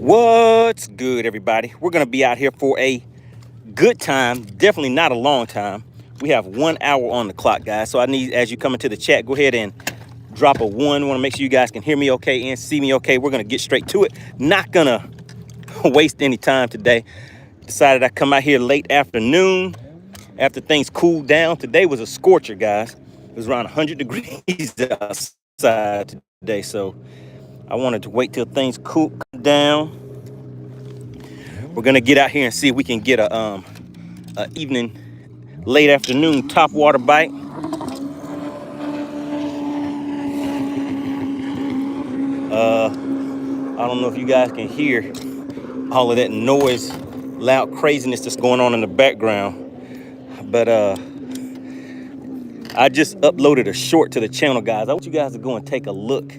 What's good, everybody? We're gonna be out here for a good time, definitely not a long time. We have 1 hour on the clock, guys. So I need, as you come into the chat, go ahead and drop a one. Want to make sure you guys can hear me okay and see me okay. We're gonna get straight to it. Not gonna waste any time today. Decided I come out here late afternoon after things cooled down. Today was a scorcher, guys. It was around 100 degrees outside today, so I wanted to wait till things cool down. We're gonna get out here and see if we can get a evening, late afternoon top water bite. I don't know if you guys can hear all of that noise, loud craziness that's going on in the background, but I just uploaded a short to the channel, guys. I want you guys to go and take a look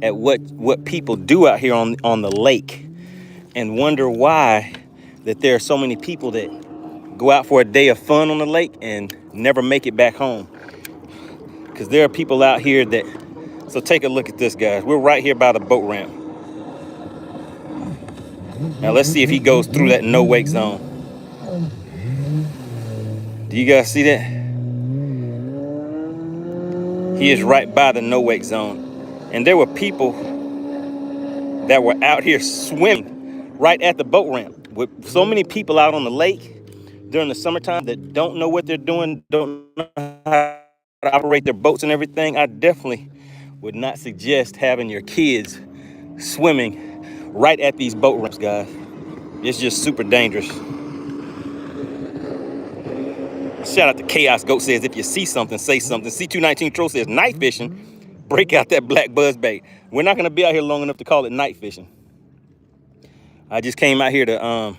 at what people do out here on the lake, and wonder why that there are so many people that go out for a day of fun on the lake and never make it back home. Because there are people out here that, so take a look at this, guys. We're right here by the boat ramp. Now let's see if he goes through that no wake zone. Do you guys see that? He is right by the no wake zone. And there were people that were out here swimming right at the boat ramp. With so many people out on the lake during the summertime that don't know what they're doing, don't know how to operate their boats and everything, I definitely would not suggest having your kids swimming right at these boat ramps, guys. It's just super dangerous. Shout out to Chaos Goat says, if you see something, say something. C219 Troll says, night fishing, break out that black buzz bait. We're not gonna be out here long enough to call it night fishing. I just came out here to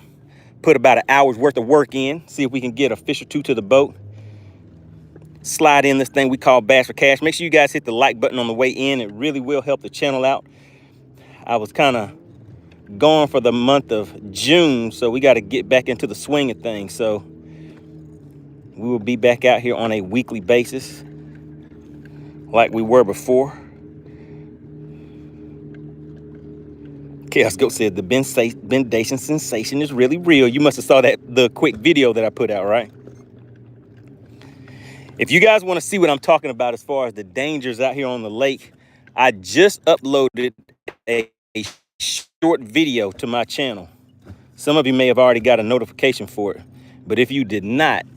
put about an hour's worth of work in, see if we can get a fish or two to the boat. Slide in this thing we call Bass for Cash. Make sure you guys hit the like button on the way in. It really will help the channel out. I was kind of gone for the month of June, so we got to get back into the swing of things. So we will be back out here on a weekly basis like we were before. Chaos Goat said the bendation sensation is really real. You must have saw the quick video that I put out, right? If you guys want to see what I'm talking about as far as the dangers out here on the lake, I just uploaded a short video to my channel. Some of you may have already got a notification for it, but if you did not,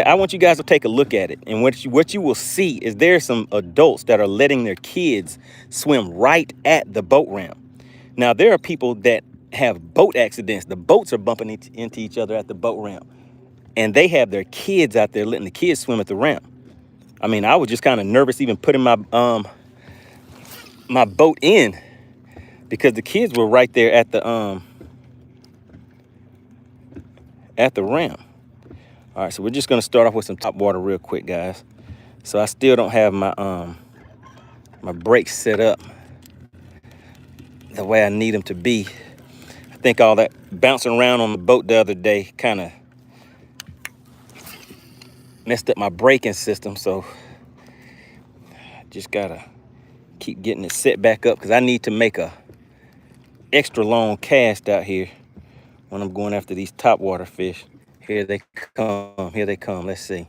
I want you guys to take a look at it. And what you will see is there's some adults that are letting their kids swim right at the boat ramp. Now, there are people that have boat accidents. The boats are bumping into each other at the boat ramp, and they have their kids out there letting the kids swim at the ramp. I mean, I was just kind of nervous even putting my my boat in, because the kids were right there at the ramp. All right, so we're just gonna start off with some top water real quick, guys. So I still don't have my my brakes set up the way I need them to be. I think all that bouncing around on the boat the other day kind of messed up my braking system, so I just gotta keep getting it set back up, because I need to make a extra long cast out here when I'm going after these top water fish. Here they come, here they come. Let's see.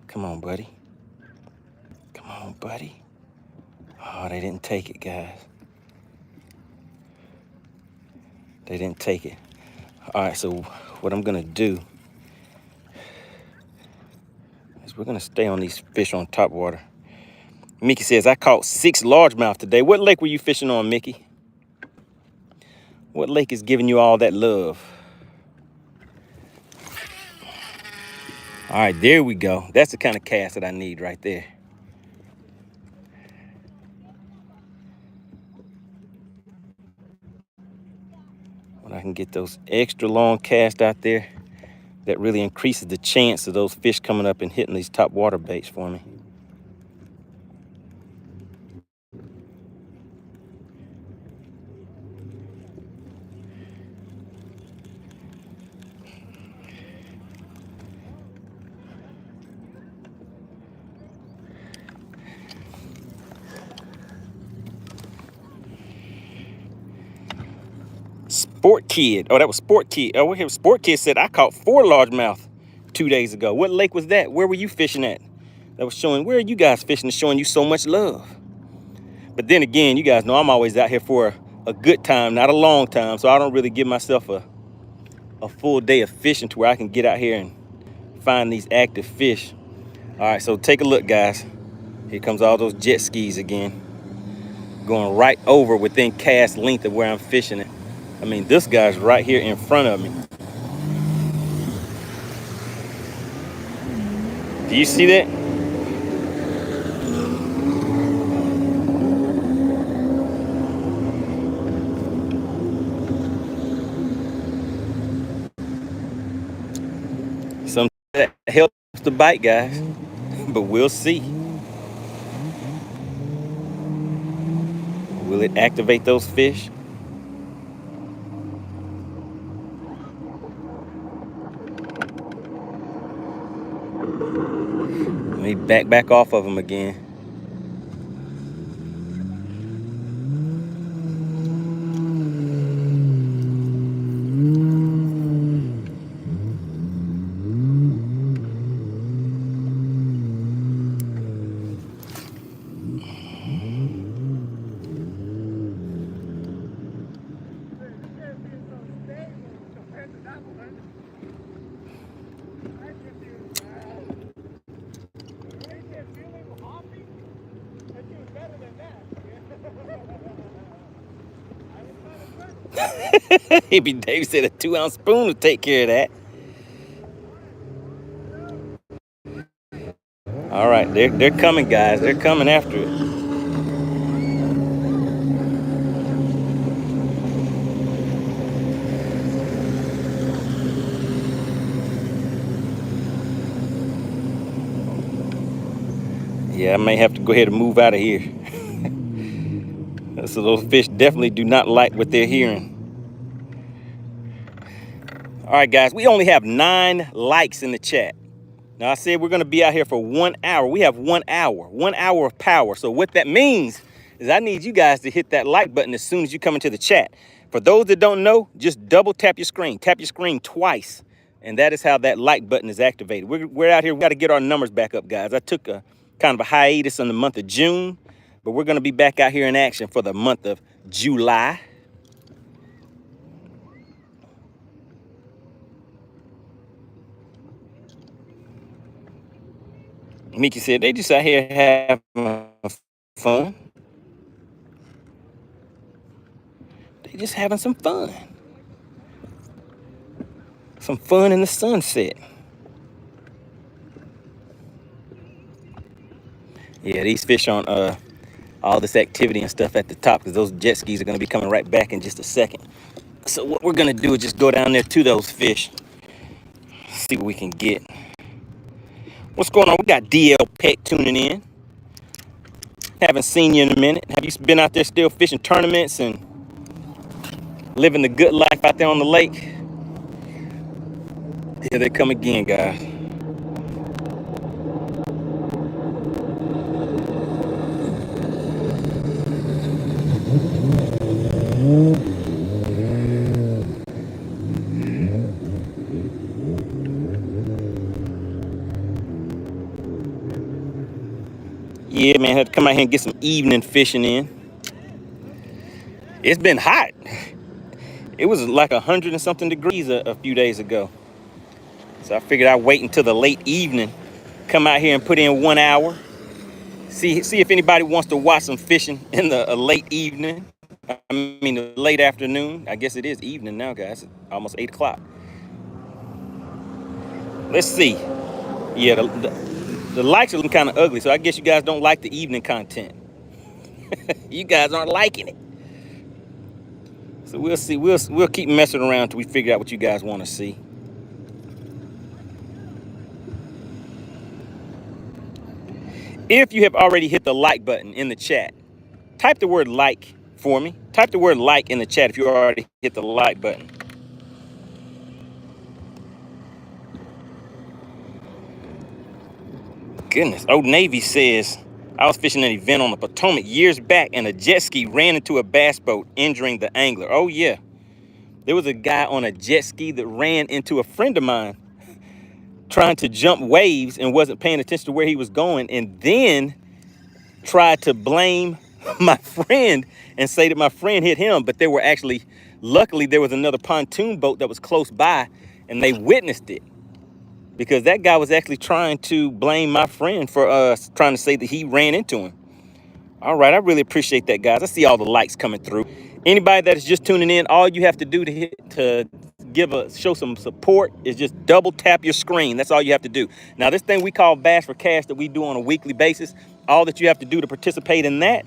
Come on, buddy. Come on, buddy. Oh, they didn't take it, guys. They didn't take it. All right, so what I'm gonna do is we're gonna stay on these fish on top water. Mickey says, I caught 6 largemouth today. What lake were you fishing on, Mickey? What lake is giving you all that love? All right, there we go. That's the kind of cast that I need right there. When I can get those extra long casts out there, that really increases the chance of those fish coming up and hitting these top water baits for me. Sport Kid. Oh, that was Sport Kid. Oh, here Sport Kid said I caught 4 largemouth 2 days ago. What lake was that? Where were you fishing at? That was showing, where are you guys fishing? Showing you so much love. But then again, you guys know I'm always out here for a good time, not a long time. So I don't really give myself a full day of fishing to where I can get out here and find these active fish. All right, so take a look, guys. Here comes all those jet skis again, going right over within cast length of where I'm fishing it. I mean, this guy's right here in front of me. Do you see that? Some that helps the bite, guys, but we'll see. Will it activate those fish? Let me back off of them again. Hippie Dave said a 2-ounce spoon will take care of that. All right, they're coming, guys. They're coming after it. Yeah, I may have to go ahead and move out of here. So those fish definitely do not like what they're hearing. All right, guys, we only have 9 likes in the chat. Now, I said we're going to be out here for 1 hour. We have 1 hour of power. So what that means is I need you guys to hit that like button as soon as you come into the chat. For those that don't know, just double tap your screen. Tap your screen twice. And that is how that like button is activated. We're out here. We got to get our numbers back up, guys. I took a kind of a hiatus in the month of June, but we're going to be back out here in action for the month of July. Mickey said they just out here having fun. They just having some fun. Some fun in the sunset. Yeah, these fish on all this activity and stuff at the top, because those jet skis are going to be coming right back in just a second. So what we're going to do is just go down there to those fish, see what we can get. What's going on? We got DL Peck tuning in. Haven't seen you in a minute. Have you been out there still fishing tournaments and living the good life out there on the lake? Here they come again, guys. Yeah, man, had to come out here and get some evening fishing in. It's been hot. It was like 100 and something degrees a few days ago. So I figured I'd wait until the late evening, come out here and put in 1 hour. See if anybody wants to watch some fishing in the late evening. I mean, the late afternoon. I guess it is evening now, guys. It's almost 8 o'clock. Let's see. Yeah, the likes are looking kind of ugly, so I guess you guys don't like the evening content. You guys aren't liking it. So we'll see. We'll keep messing around until we figure out what you guys want to see. If you have already hit the like button in the chat, type the word like for me. Type the word like in the chat if you already hit the like button. Goodness. Old Navy says, I was fishing an event on the Potomac years back and a jet ski ran into a bass boat, injuring the angler. Oh, yeah. There was a guy on a jet ski that ran into a friend of mine trying to jump waves and wasn't paying attention to where he was going, and then tried to blame my friend and say that my friend hit him. But they were actually, luckily there was another pontoon boat that was close by and they witnessed it, because that guy was actually trying to blame my friend for trying to say that he ran into him. All right, I really appreciate that, guys. I see all the likes coming through. Anybody that is just tuning in, all you have to do to show some support is just double tap your screen. That's all you have to do. Now, this thing we call Bass for Cash that we do on a weekly basis, all that you have to do to participate in that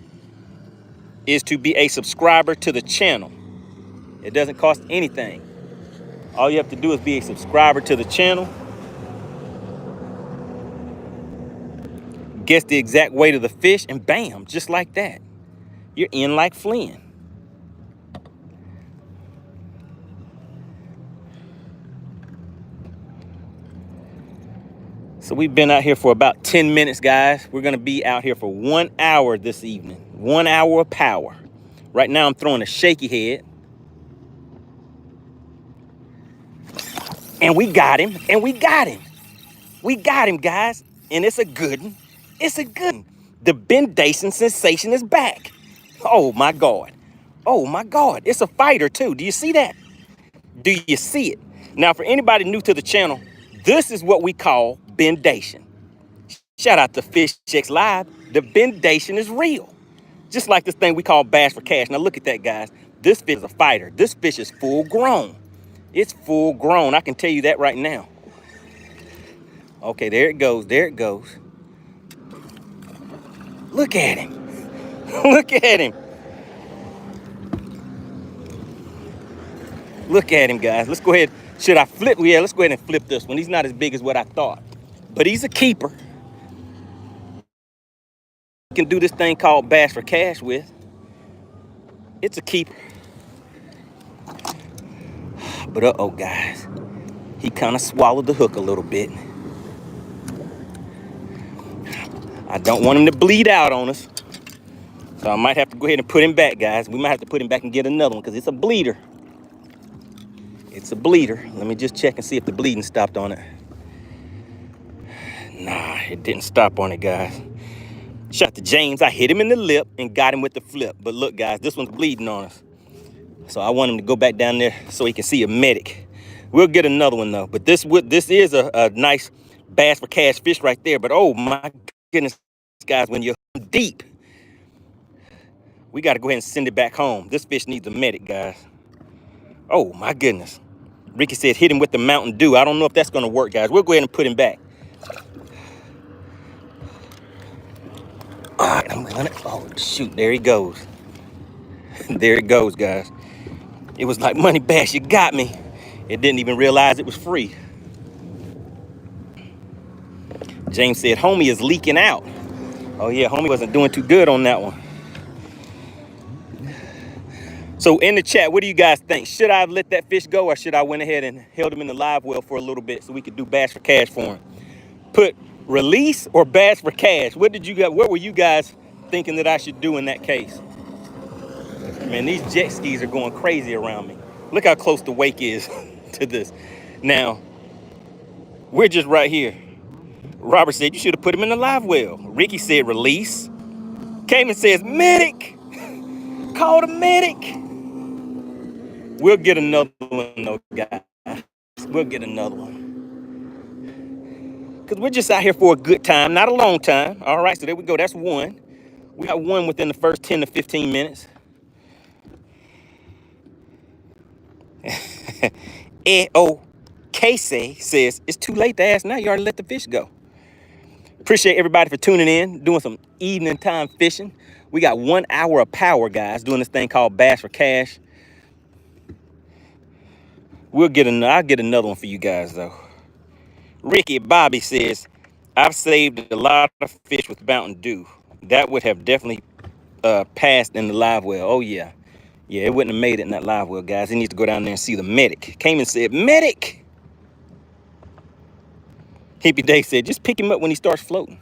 is to be a subscriber to the channel. It doesn't cost anything. All you have to do is be a subscriber to the channel. Guess the exact weight of the fish, and bam, just like that, you're in like Flynn. So we've been out here for about 10 minutes, guys. We're gonna be out here for 1 hour this evening. 1 hour of power. Right now I'm throwing a shaky head. And we got him, and we got him. We got him, guys. And it's a good one. It's a good one. The Ben Dason sensation is back. Oh my God. Oh my God. It's a fighter too. Do you see that? Do you see it? Now, for anybody new to the channel, this is what we call bendation. Shout out to FishXLive. The bendation is real. Just like this thing we call Bass for Cash. Now look at that, guys. This fish is a fighter. This fish is full grown. It's full grown. I can tell you that right now. Okay, there it goes. There it goes. Look at him. Look at him. Look at him, guys. Let's go ahead. Should I flip? Yeah, let's go ahead and flip this one. He's not as big as what I thought, but he's a keeper. You can do this thing called Bass for Cash with. It's a keeper. But uh-oh, guys. He kind of swallowed the hook a little bit. I don't want him to bleed out on us. So I might have to go ahead and put him back, guys. We might have to put him back and get another one because it's a bleeder. It's a bleeder. Let me just check and see if the bleeding stopped on it. Nah, it didn't stop on it, guys. Shout out to James. I hit him in the lip and got him with the flip. But look, guys, this one's bleeding on us. So I want him to go back down there so he can see a medic. We'll get another one, though. But this is a nice Bass for Cash fish right there. But, oh, my goodness, guys, when you're deep, we got to go ahead and send it back home. This fish needs a medic, guys. Oh, my goodness. Ricky said hit him with the Mountain Dew. I don't know if that's going to work, guys. We'll go ahead and put him back. All right, I'm gonna, oh, shoot, there he goes. There it goes, guys. It was like MoneyBass, you got me. It didn't even realize it was free. James said, homie is leaking out. Oh yeah, homie wasn't doing too good on that one. So in the chat, what do you guys think? Should I have let that fish go, or should I went ahead and held him in the live well for a little bit so we could do Bass for Cash for him? Put release or Bass for Cash. What were you guys thinking that I should do in that case? Man, these jet skis are going crazy around me. Look how close the wake is to this. Now, we're just right here. Robert said you should have put him in the live well. Ricky said release. Cayman says medic. Call the medic. We'll get another one, though, guys. We'll get another one. Because we're just out here for a good time, not a long time. All right, so there we go. That's one. We got one within the first 10 to 15 minutes. E.O.K.C. says, it's too late to ask now. You already let the fish go. Appreciate everybody for tuning in, doing some evening time fishing. We got 1 hour of power, guys, doing this thing called Bass for Cash. I'll get another one for you guys, though. Ricky Bobby says, I've saved a lot of fish with Mountain Dew. That would have definitely passed in the live well. Oh, yeah. Yeah, it wouldn't have made it in that live well, guys. He needs to go down there and see the medic. Cayman said, medic! Hippie Day said, just pick him up when he starts floating.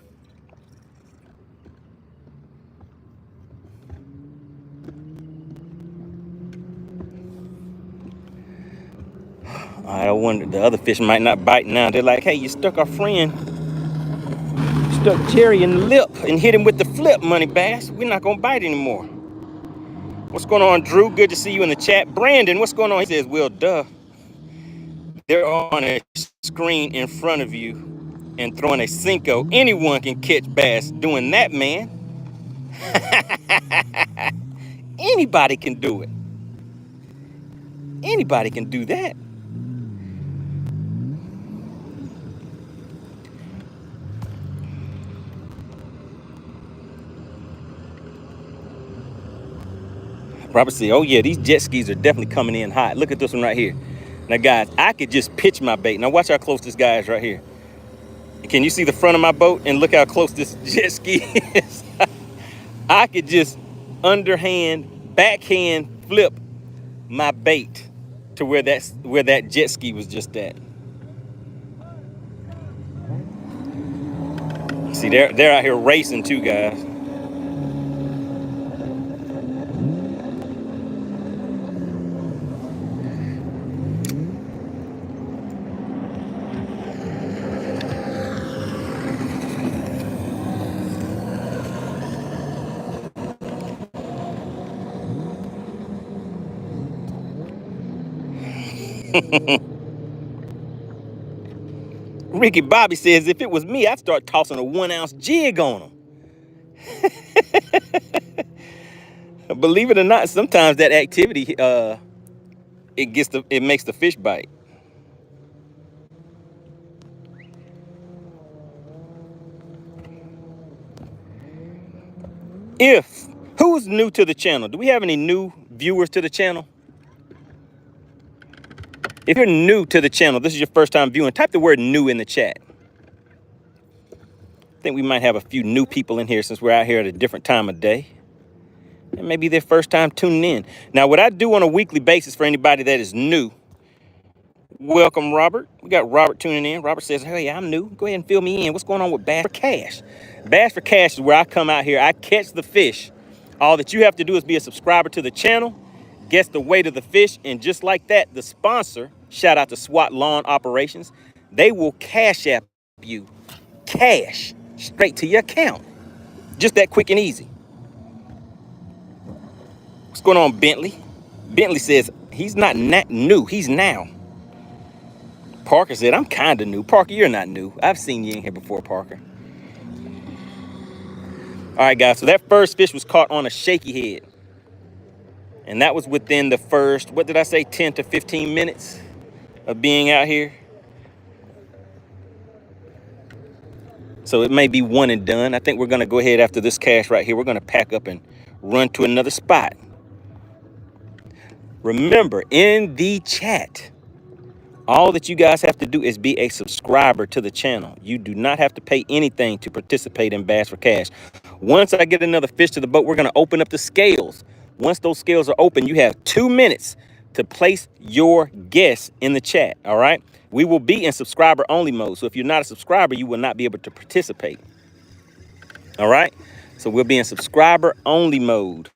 I wonder, the other fish might not bite now. They're like, hey, you stuck our friend, stuck Jerry in the lip and hit him with the flip, MoneyBass. We're not gonna bite anymore. What's going on, Drew? Good to see you in the chat. Brandon, what's going on? He says, well, duh. They're on a screen in front of you and throwing a Cinco. Anyone can catch bass doing that, man. Anybody can do it. Anybody can do that. Robert said, oh yeah, these jet skis are definitely coming in hot. Look at this one right here. Now guys, I could just pitch my bait. Now watch how close this guy is right here. Can you see the front of my boat? And look how close this jet ski is. I could just underhand, backhand flip my bait to where that jet ski was just at. See, they're out here racing too, guys. Ricky Bobby says, if it was me, I'd start tossing a 1-ounce jig on them. Believe it or not, sometimes that activity, it makes the fish bite. Who's new to the channel? Do we have any new viewers to the channel? If you're new to the channel, this is your first time viewing, type the word new in the chat. I think we might have a few new people in here since we're out here at a different time of day. And maybe their first time tuning in. Now, what I do on a weekly basis for anybody that is new, welcome, Robert. We got Robert tuning in. Robert says, hey, I'm new. Go ahead and fill me in. What's going on with Bass for Cash? Bass for Cash is where I come out here. I catch the fish. All that you have to do is be a subscriber to the channel, guess the weight of the fish, and just like that, the sponsor, shout out to SWAT Lawn Operations, they will cash app you cash straight to your account. Just that quick and easy. What's going on, Bentley? Bentley says he's not new, he's now. Parker said, I'm kind of new. Parker, you're not new. I've seen you in here before, Parker. All right, guys, so that first fish was caught on a shaky head. And that was within the first, what did I say, 10 to 15 minutes of being out here. So it may be one and done. I think we're going to go ahead after this cast right here. We're going to pack up and run to another spot. Remember, in the chat, all that you guys have to do is be a subscriber to the channel. You do not have to pay anything to participate in Bass for Cash. Once I get another fish to the boat, we're going to open up the scales. Once those scales are open, you have 2 minutes to place your guess in the chat, all right? We will be in subscriber only mode. So if you're not a subscriber, you will not be able to participate. All right? So we'll be in subscriber only mode.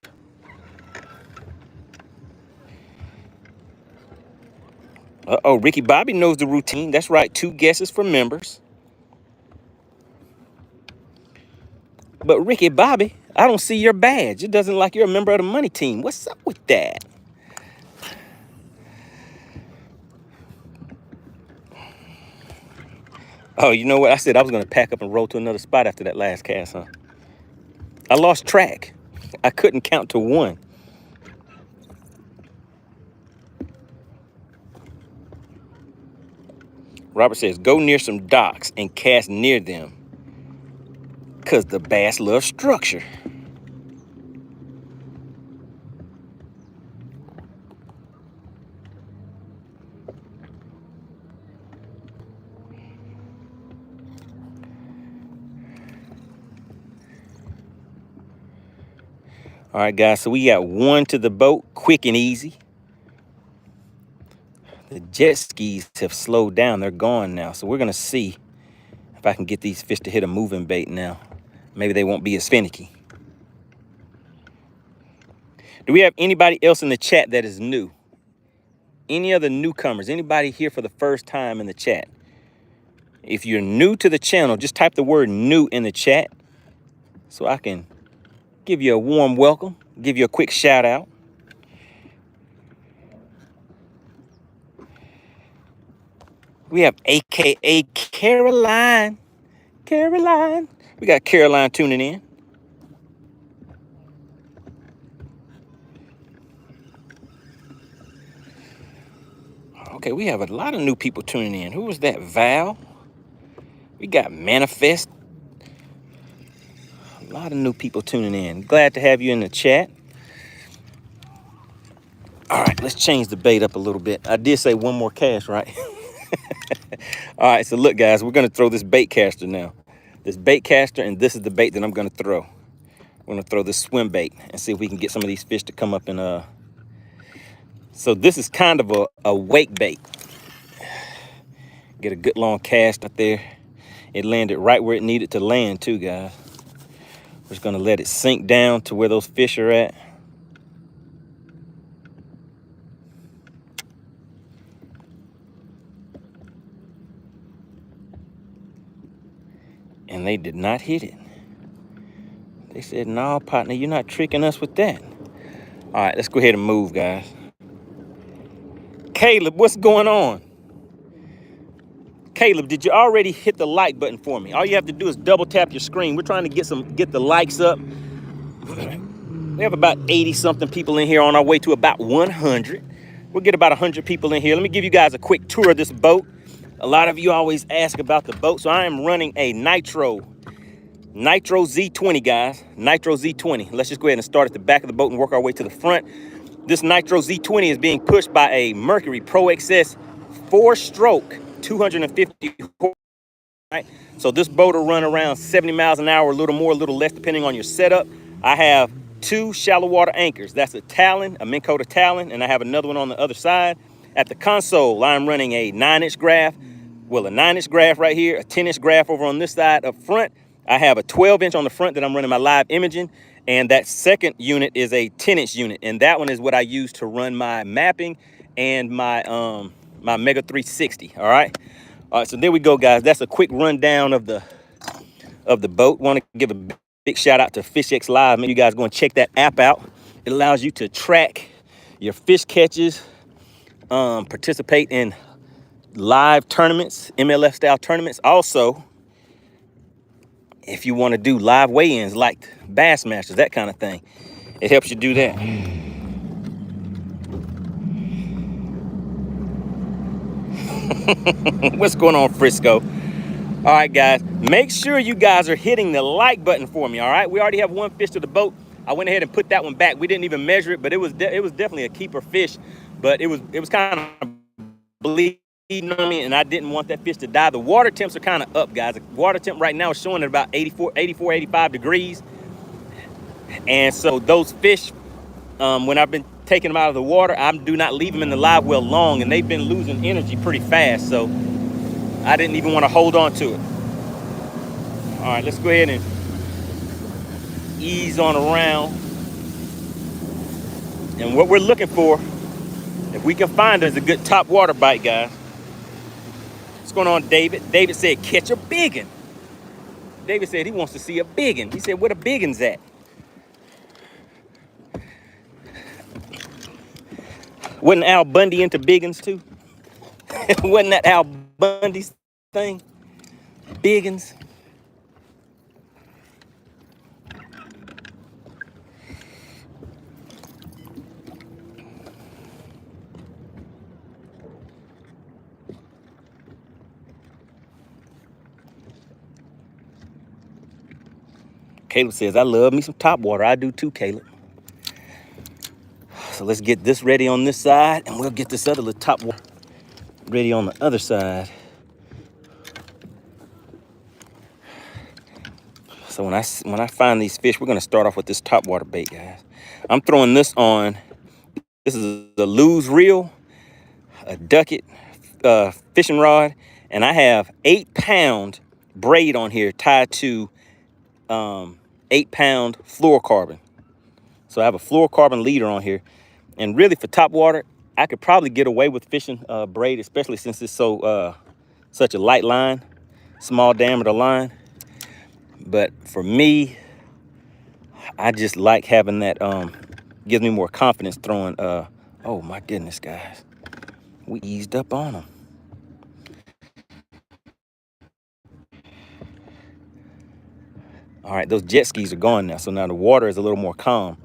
Uh-oh, Ricky Bobby knows the routine. That's right, 2 guesses for members. But Ricky Bobby, I don't see your badge. It doesn't like you're a member of the money team. What's up with that? Oh, you know what? I said I was going to pack up and roll to another spot after that last cast, huh? I lost track. I couldn't count to 1. Robert says, go near some docks and cast near them, because the bass love structure. All right, guys, so we got 1 to the boat, quick and easy. The jet skis have slowed down. They're gone now. So we're going to see if I can get these fish to hit a moving bait now. Maybe they won't be as finicky. Do we have anybody else in the chat that is new? Any other newcomers? Anybody here for the first time in the chat? If you're new to the channel, just type the word new in the chat so I can give you a warm welcome, give you a quick shout out. We have AKA Caroline. Caroline. We got Caroline tuning in. Okay, we have a lot of new people tuning in. Who was that? Val. We got Manifest. A lot of new people tuning in. Glad to have you in the chat. All right, let's change the bait up a little bit. I did say one more cast, right? All right, so look, guys, we're going to throw this bait caster now. This bait caster, and this is the bait that I'm going to throw. We're going to throw this swim bait and see if we can get some of these fish to come up and... So this is kind of a wake bait. Get a good long cast up there. It landed right where it needed to land too, guys. We're just going to let it sink down to where those fish are at. And they did not hit it. They said, no, partner, you're not tricking us with that. All right, let's go ahead and move, guys. Caleb, what's going on? Caleb, did you already hit the like button for me? All you have to do is double tap your screen. We're trying to get the likes up. We have about 80-something people in here, on our way to about 100. We'll get about 100 people in here. Let me give you guys a quick tour of this boat. A lot of you always ask about the boat. So I am running a Nitro Z20, guys. Nitro Z20. Let's just go ahead and start at the back of the boat and work our way to the front. This Nitro Z20 is being pushed by a Mercury Pro XS 4-stroke 250 horse. Right? So this boat will run around 70 miles an hour, a little more, a little less, depending on your setup. I have 2 shallow water anchors. That's a Talon, a Minn Kota Talon, and I have another one on the other side. At the console, I'm running a 9-inch graph. Well, a 9-inch graph right here, a 10-inch graph over on this side. Up front, I have a 12-inch on the front that I'm running my live imaging, and that second unit is a 10-inch unit, and that one is what I use to run my mapping and my my Mega 360. All right, so there we go, guys. That's a quick rundown of the boat. Want to give a big shout out to FishXLive. Maybe you guys go and check that app out. It allows you to track your fish catches, participate in live tournaments, MLF style tournaments. Also, if you want to do live weigh-ins like Bassmasters, that kind of thing, it helps you do that. What's going on, Frisco? All right, guys, make sure you guys are hitting the like button for me. All right, we already have one fish to the boat. I went ahead and put that one back. We didn't even measure it, but it was definitely a keeper fish. But it was kind of bleeding on me, and I didn't want that fish to die. The water temps are kind of up, guys. The water temp right now is showing at about 85 degrees. And so those fish, when I've been taking them out of the water, I do not leave them in the live well long, and they've been losing energy pretty fast. So I didn't even want to hold on to it. All right, let's go ahead and ease on around. And what we're looking for, if we can find it, is a good top water bite, guys. What's going on, David? David said, catch a biggin. David said he wants to see a biggin. He said, where the biggin's at? Wasn't Al Bundy into biggins too? Wasn't that Al Bundy's thing? Biggins. Caleb says, I love me some top water. I do too, Caleb. So let's get this ready on this side, and we'll get this other little top water ready on the other side. So when I find these fish, we're gonna start off with this top water bait, guys. I'm throwing this on. This is a Lose Reel, a Ducket fishing rod, and I have 8-pound braid on here tied to 8-pound fluorocarbon. So I have a fluorocarbon leader on here. And really for top water, I could probably get away with fishing braid, especially since it's so such a light line, small diameter line. But for me, I just like having that, gives me more confidence throwing, oh my goodness, guys. We eased up on them. All right, those jet skis are gone now. So now the water is a little more calm,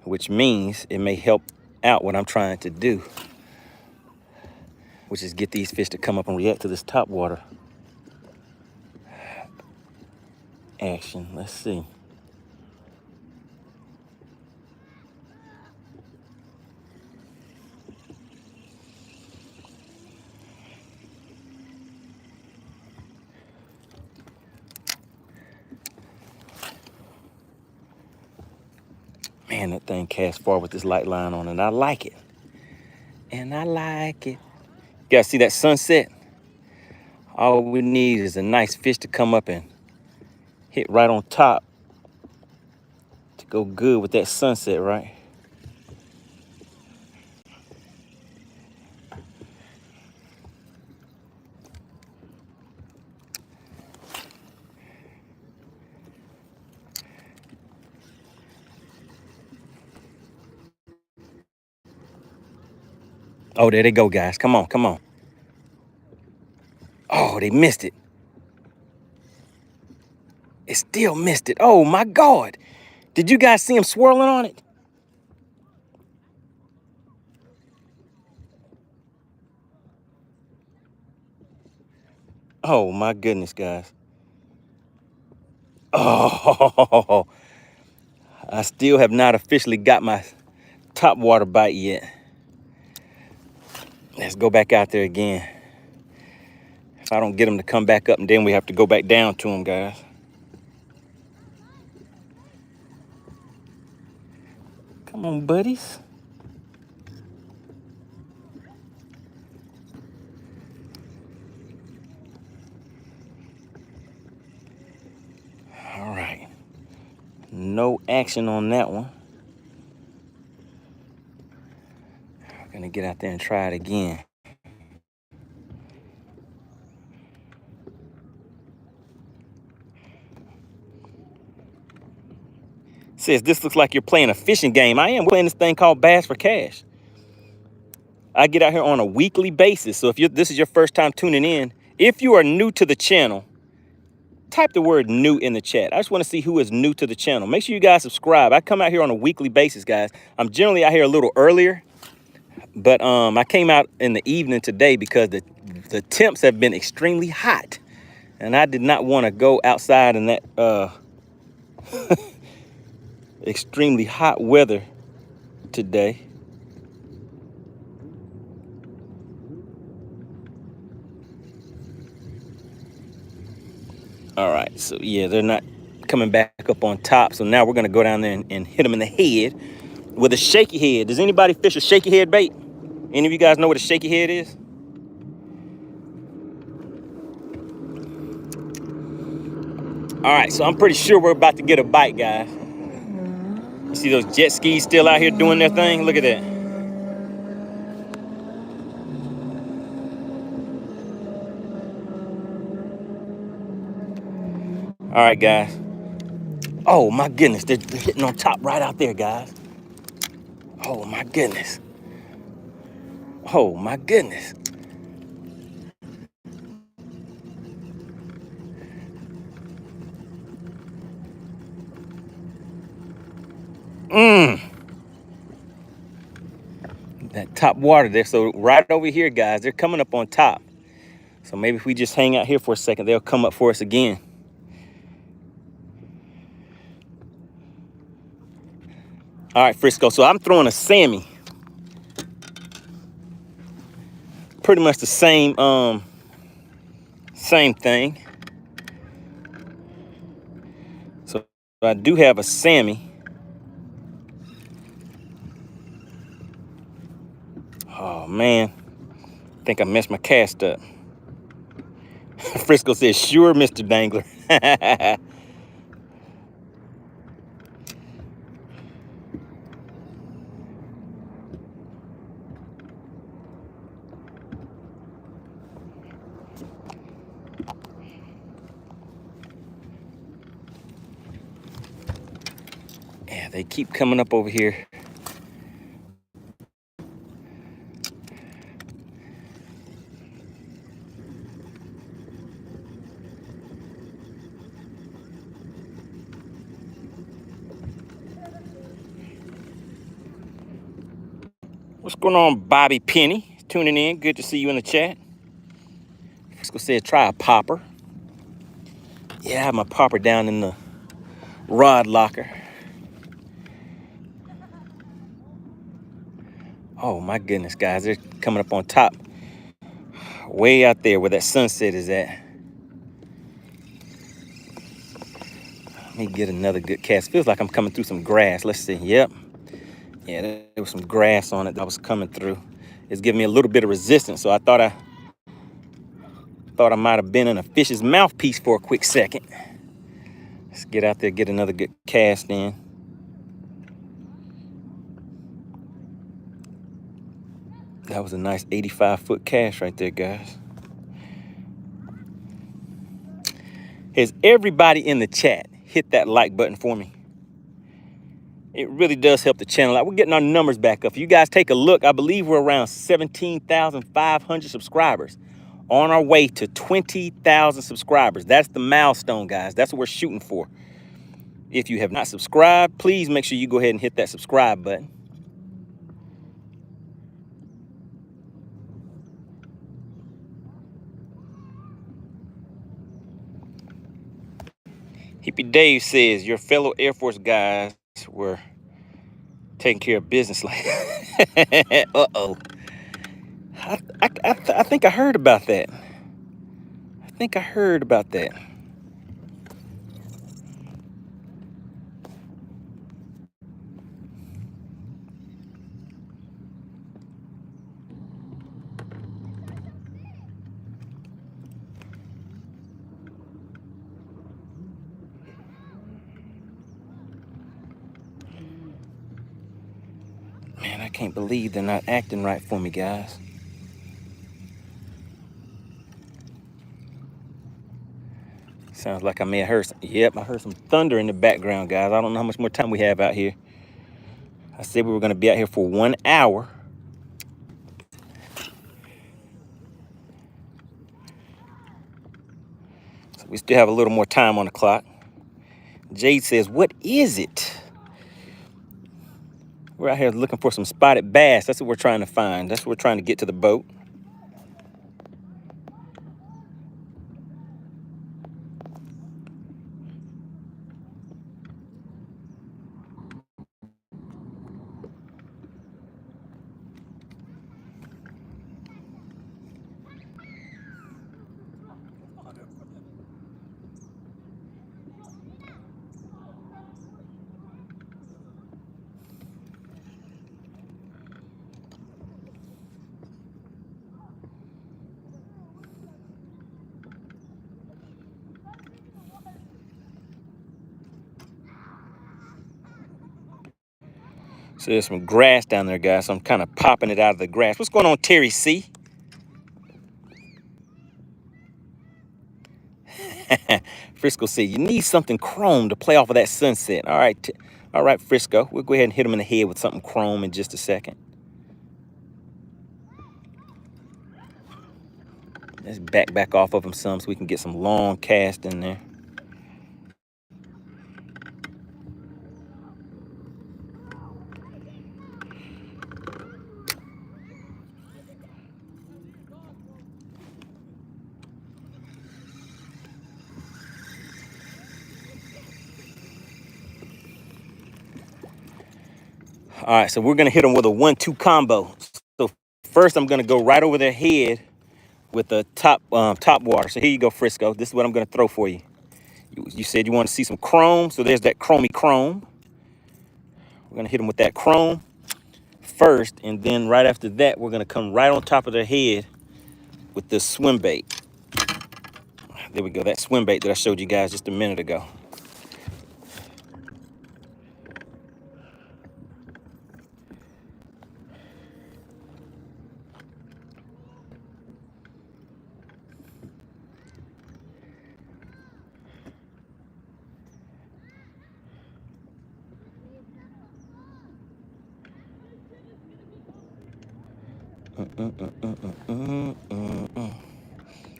which means it may help out what I'm trying to do, which is get these fish to come up and react to this top water action. Let's see. Man, that thing casts far with this light line on, and I like it. And I like it. You guys see that sunset? All we need is a nice fish to come up and hit right on top to go good with that sunset, right? Oh, there they go, guys. Come on, come on. Oh, they missed it. It still missed it. Oh, my God. Did you guys see him swirling on it? Oh, my goodness, guys. Oh, I still have not officially got my top water bite yet. Let's go back out there again. If I don't get him to come back up, and then we have to go back down to him, guys. Come on, buddies. All right. No action on that one. I'm gonna get out there and try it again. Says this looks like you're playing a fishing game. I am playing this thing called Bass for Cash. I get out here on a weekly basis. So if this is your first time tuning in, if you are new to the channel, type the word new in the chat. I just want to see who is new to the channel. Make sure you guys subscribe. I come out here on a weekly basis, guys. I'm generally out here a little earlier, but I came out in the evening today because the temps have been extremely hot, and I did not want to go outside in that extremely hot weather today. All right, so yeah, they're not coming back up on top. So now we're gonna go down there and hit them in the head with a shaky head. Does anybody fish a shaky head bait? Any of you guys know what a shaky head is? All right, so I'm pretty sure we're about to get a bite, guys. You see those jet skis still out here doing their thing? Look at that. All right, guys. Oh my goodness, they're hitting on top right out there, guys. Oh my goodness. Oh my goodness. That top water there. So right over here, guys, they're coming up on top. So maybe if we just hang out here for a second, they'll come up for us again. All right, Frisco. So I'm throwing a Sammy. Pretty much the same thing. So I do have a Sammy. Oh man, I think I messed my cast up. Frisco says, sure, Mr. Dangler. They keep coming up over here. What's going on, Bobby Penny? Tuning in. Good to see you in the chat. Frisco said try a popper. Yeah, I have my popper down in the rod locker. Oh my goodness, guys. They're coming up on top. Way out there where that sunset is at. Let me get another good cast. Feels like I'm coming through some grass. Let's see. Yep. Yeah, there was some grass on it that was coming through. It's giving me a little bit of resistance, so I thought I might have been in a fish's mouthpiece for a quick second. Let's get out there, get another good cast in. That was a nice 85-foot cast right there, guys. Has everybody in the chat hit that like button for me? It really does help the channel out. We're getting our numbers back up. If you guys take a look, I believe we're around 17,500 subscribers. On our way to 20,000 subscribers. That's the milestone, guys. That's what we're shooting for. If you have not subscribed, please make sure you go ahead and hit that subscribe button. Hippie Dave says, your fellow Air Force guys were taking care of business like uh-oh. I think I heard about that. I think I heard about that. Man, I can't believe they're not acting right for me, guys. Sounds like I may have heard some. Yep, I heard some thunder in the background, guys. I don't know how much more time we have out here. I said we were going to be out here for 1 hour. So we still have a little more time on the clock. Jade says, what is it? We're out here looking for some spotted bass. That's what we're trying to find. That's what we're trying to get to the boat. So there's some grass down there, guys. So I'm kind of popping it out of the grass. What's going on, Terry C? Frisco said, you need something chrome to play off of that sunset. All right, Frisco. We'll go ahead and hit him in the head with something chrome in just a second. Let's back off of him some so we can get some long cast in there. All right, so we're gonna hit them with a 1-2 combo. So first, I'm gonna go right over their head with the top water. So here you go, Frisco. This is what I'm gonna throw for you. You said you want to see some chrome, so there's that chromey chrome. We're gonna hit them with that chrome first, and then right after that, we're gonna come right on top of their head with this swim bait. There we go, that swim bait that I showed you guys just a minute ago.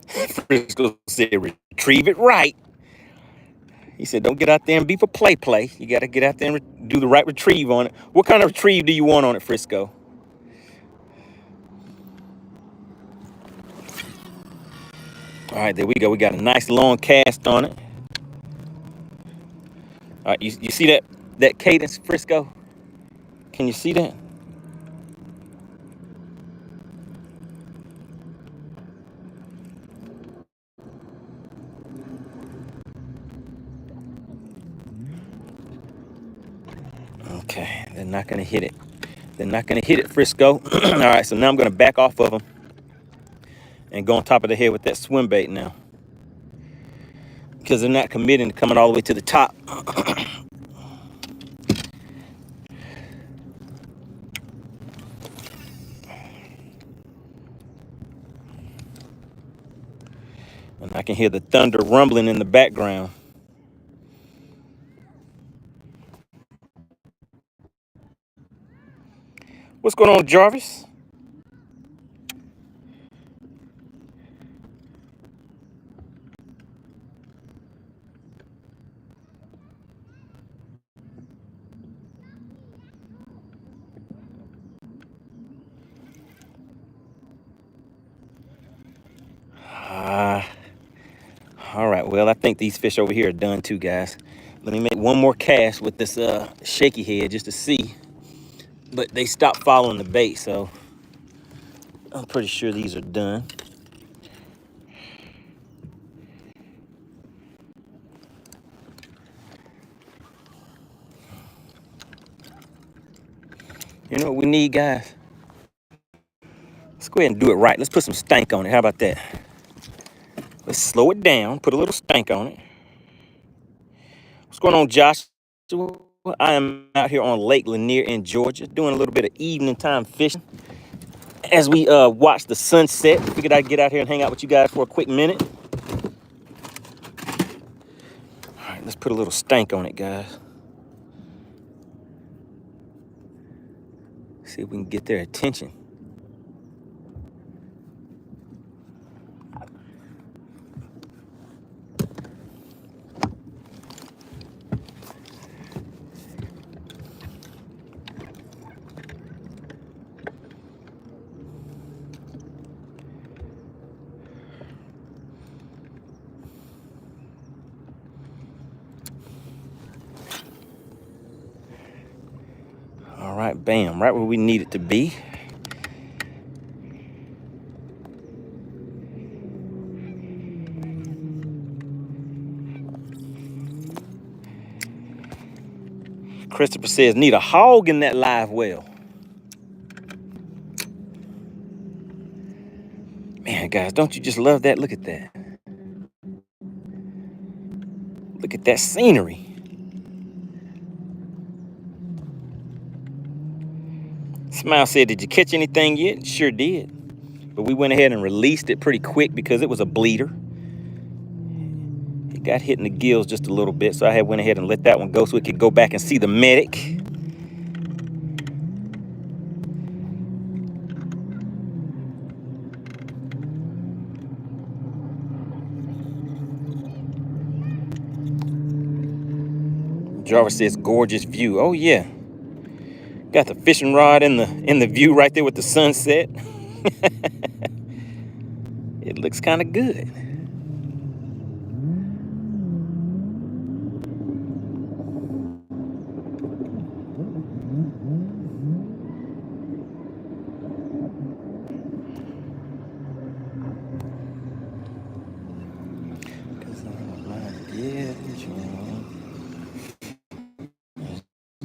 Frisco said, retrieve it right. He said, don't get out there and be for play. You got to get out there and do the right retrieve on it. What kind of retrieve do you want on it, Frisco? All right, there we go. We got a nice long cast on it. All right, you see that cadence, Frisco? Can you see that? Okay, they're not going to hit it. They're not going to hit it, Frisco. All right, so now I'm going to back off of them and go on top of the head with that swim bait now, because they're not committing to coming all the way to the top. And I can hear the thunder rumbling in the background. What's going on, Jarvis? All right, well, I think these fish over here are done too, guys. Let me make one more cast with this shaky head just to see. But they stopped following the bait, so I'm pretty sure these are done. You know what we need, guys? Let's go ahead and do it right. Let's put some stank on it. How about that? Let's slow it down, put a little stank on it. What's going on, Josh? I am out here on Lake Lanier in Georgia, doing a little bit of evening time fishing. As we watch the sunset, figured I'd get out here and hang out with you guys for a quick minute. All right, let's put a little stank on it, guys. See if we can get their attention. All right, bam, right where we need it to be. Christopher says, need a hog in that live well. Man, guys, don't you just love that? Look at that. Look at that scenery. Smile said, did you catch anything yet? Sure did. But we went ahead and released it pretty quick because it was a bleeder. It got hit in the gills just a little bit, so I went ahead and let that one go so we could go back and see the medic. Jarvis says, gorgeous view. Oh yeah. Got the fishing rod in the view right there with the sunset. It looks kind of good.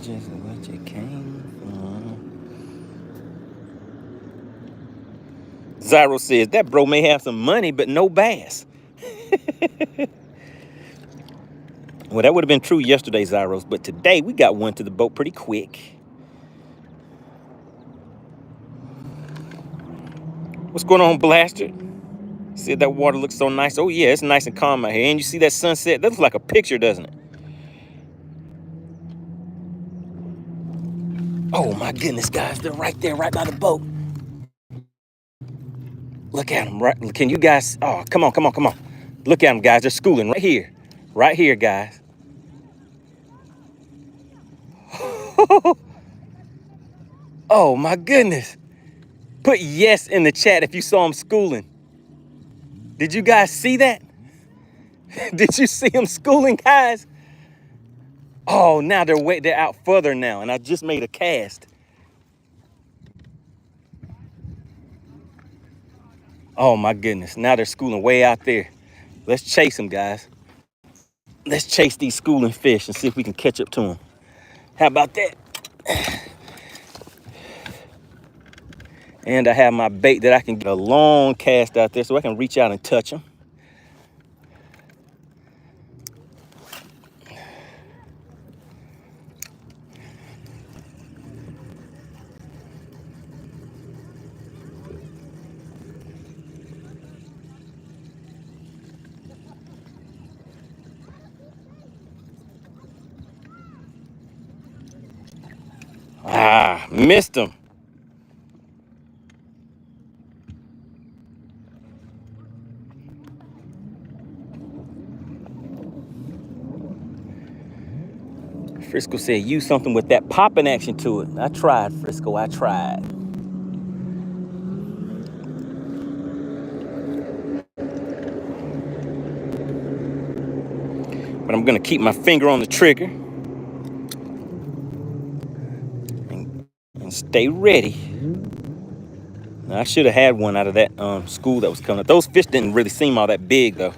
Just what you came from. Zyro says, that bro may have some money, but no bass. Well, that would have been true yesterday, Zyros, but today we got one to the boat pretty quick. What's going on, Blaster? See, that water looks so nice. Oh, yeah, it's nice and calm out here. And you see that sunset? That looks like a picture, doesn't it? Oh, my goodness, guys. They're right there, right by the boat. Look at them, right? Can you guys, oh, come on, come on, come on. Look at them, guys. They're schooling right here, guys. Oh my goodness. Put yes in the chat if you saw them schooling. Did you guys see that? Did you see them schooling, guys? Oh, now they're out further now, and I just made a cast. Oh my goodness, now they're schooling way out there. Let's chase them, guys. Let's chase these schooling fish and see if we can catch up to them. How about that? And I have my bait that I can get a long cast out there so I can reach out and touch them. Ah, missed them. Frisco said, use something with that popping action to it. I tried, Frisco, I tried. But I'm gonna keep my finger on the trigger and stay ready. Now, I should have had one out of that school that was coming up. Those fish didn't really seem all that big though.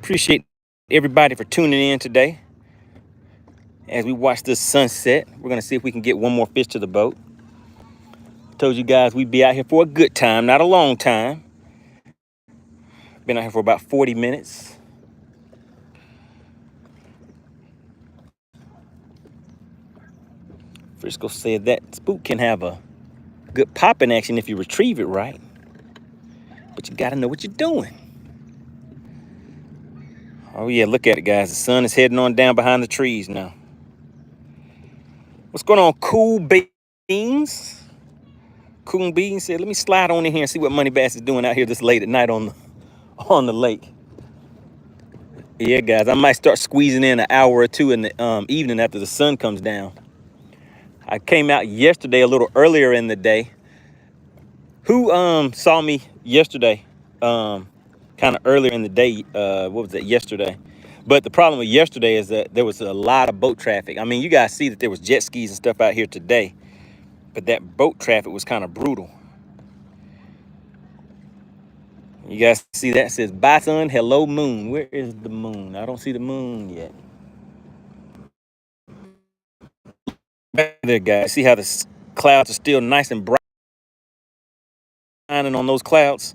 Appreciate everybody for tuning in today. As we watch this sunset, we're gonna see if we can get one more fish to the boat. Told you guys we'd be out here for a good time, not a long time. Been out here for about 40 minutes. Frisco said that spook can have a good popping action if you retrieve it right. But you gotta know what you're doing. Oh yeah, look at it, guys. The sun is heading on down behind the trees now. What's going on, Cool Beans? Cool Beans said, let me slide on in here and see what MoneyBass is doing out here this late at night on the lake. Yeah, guys, I might start squeezing in an hour or two in the evening after the sun comes down. I came out yesterday a little earlier in the day. Who saw me yesterday? Kind of earlier in the day. What was it, yesterday? But the problem with yesterday is that there was a lot of boat traffic. I mean, you guys see that there was jet skis and stuff out here today, but that boat traffic was kind of brutal. You guys see that? It says, bye sun, hello moon. Where is the moon? I don't see the moon yet. Back there, guys. See how the clouds are still nice and bright shining on those clouds?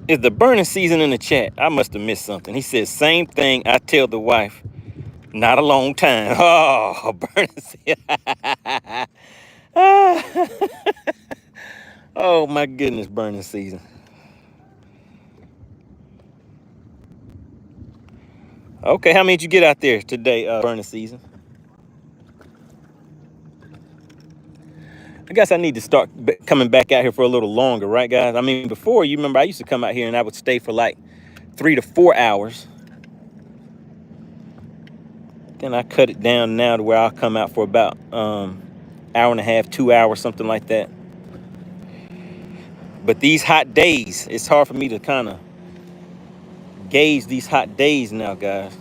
Is the burning season in the chat? I must have missed something. He says, same thing I tell the wife. Not a long time. Oh, burning season. Oh, my goodness, burning season. Okay, how many did you get out there today, burning season? I guess I need to start coming back out here for a little longer, right, guys? I mean, before, you remember I used to come out here and I would stay for like 3 to 4 hours. Then I cut it down now to where I'll come out for about hour and a half, 2 hours, something like that. But these hot days, it's hard for me to kind of gauge these hot days now, guys.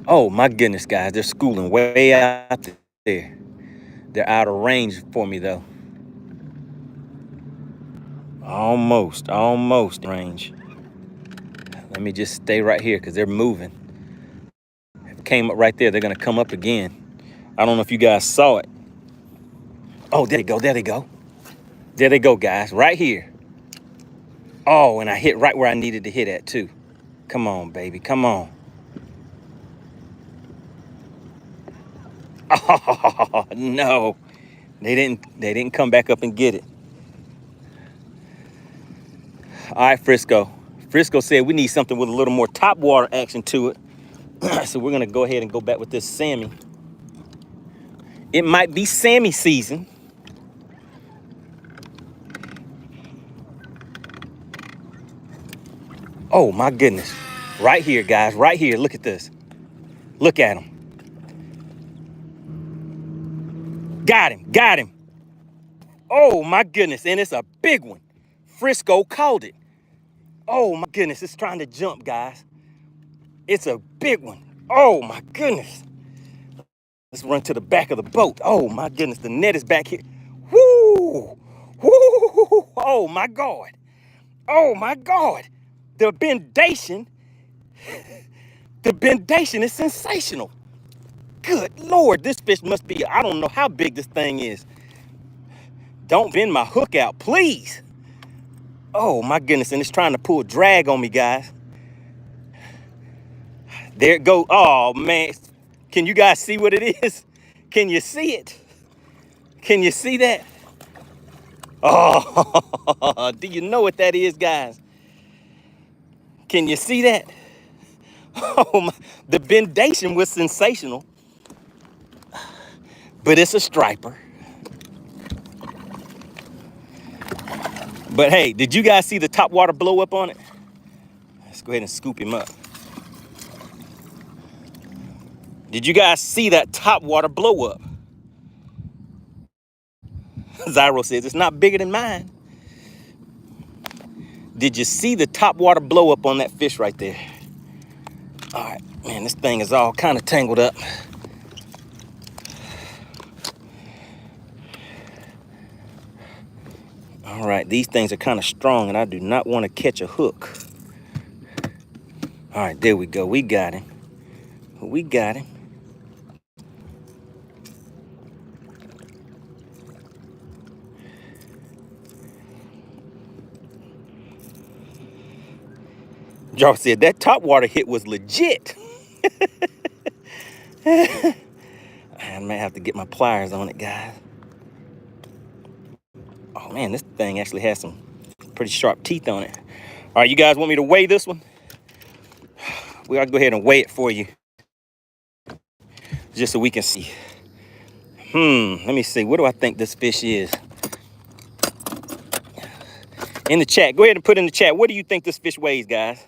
Oh my goodness, guys, they're schooling way out there. They're out of range for me though. Almost range. Let me just stay right here because they're moving. Came up right there. They're going to come up again. I don't know if you guys saw it. Oh, there they go. There they go. There they go, guys. Right here. Oh, and I hit right where I needed to hit at, too. Come on, baby. Come on. Oh, no. They didn't come back up and get it. All right, Frisco. Frisco said we need something with a little more top water action to it. So we're going to go ahead and go back with this Sammy. It might be Sammy season. Oh, my goodness. Right here, guys. Right here. Look at this. Look at him. Got him. Got him. Oh, my goodness. And it's a big one. Frisco called it. Oh, my goodness. It's trying to jump, guys. It's a big one. Oh, my goodness. Let's run to the back of the boat. Oh, my goodness. The net is back here. Woo! Woo! Oh, my God. Oh, my God. The bendation is sensational. Good Lord, this fish must be, I don't know how big this thing is. Don't bend my hook out, please. Oh, my goodness, and it's trying to pull drag on me, guys. There it goes. Oh, man. Can you guys see what it is? Can you see it? Can you see that? Oh, do you know what that is, guys? Can you see that? Oh, my. The bendation was sensational, but it's a striper. But hey, did you guys see the top water blow up on it? Let's go ahead and scoop him up. Did you guys see that top water blow up? Zyro says it's not bigger than mine. Did you see the top water blow up on that fish right there? All right, man, this thing is all kind of tangled up. All right, these things are kind of strong and I do not want to catch a hook. All right, there we go. We got him. We got him. Y'all said that top water hit was legit. I may have to get my pliers on it, guys. Oh, man, this thing actually has some pretty sharp teeth on it. All right, you guys want me to weigh this one? We'll go ahead and weigh it for you, just so we can see. Let me see. What do I think this fish is? In the chat, go ahead and put in the chat. What do you think this fish weighs, guys?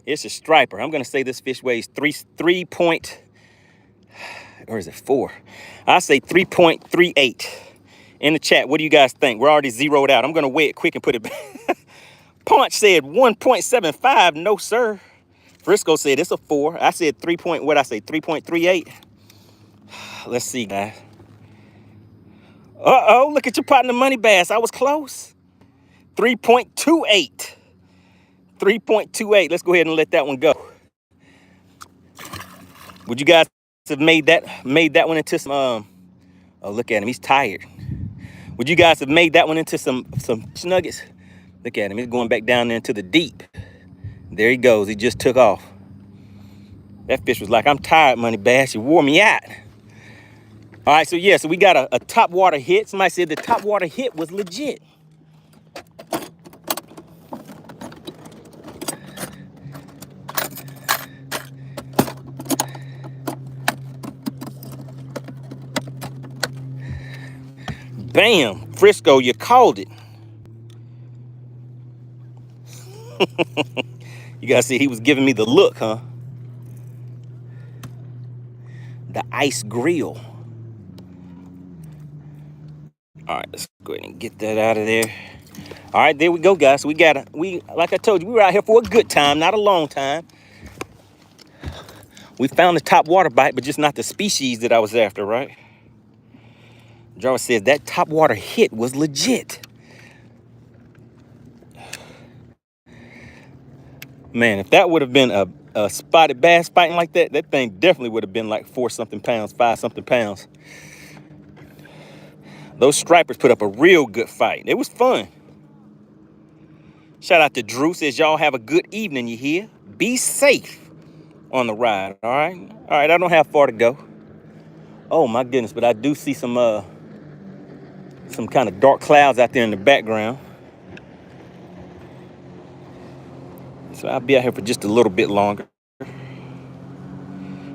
It's a striper. I'm going to say this fish weighs 3 point, or is it 4? I say 3.38. In the chat, what do you guys think? We're already zeroed out. I'm going to weigh it quick and put it back. Punch said 1.75. No, sir. Frisco said it's a 4. I said 3.38. Let's see, guys. Uh-oh, look at your partner, MoneyBass. I was close. 3.28. 3.28. Let's go ahead and let that one go. Would you guys have made that one into some oh, look at him, he's tired. Would you guys have made that one into some nuggets? Look at him, he's going back down there into the deep. There he goes, he just took off. That fish was like, I'm tired, MoneyBass, you wore me out. All right, so yeah, so we got a top water hit. Somebody said the top water hit was legit. Bam, Frisco, you called it. You guys see he was giving me the look, huh? The ice grill. All right, let's go ahead and get that out of there. All right, there we go, guys. Like I told you, we were out here for a good time, not a long time. We found the top water bite, but just not the species that I was after, right? Jarvis says that top water hit was legit. Man, if that would have been a spotted bass fighting like that, that thing definitely would have been like 4-something pounds, 5-something pounds. Those stripers put up a real good fight. It was fun. Shout out to Drew. Says y'all have a good evening, you hear? Be safe on the ride, all right? All right, I don't have far to go. Oh my goodness, but I do see some kind of dark clouds out there in the background. So I'll be out here for just a little bit longer.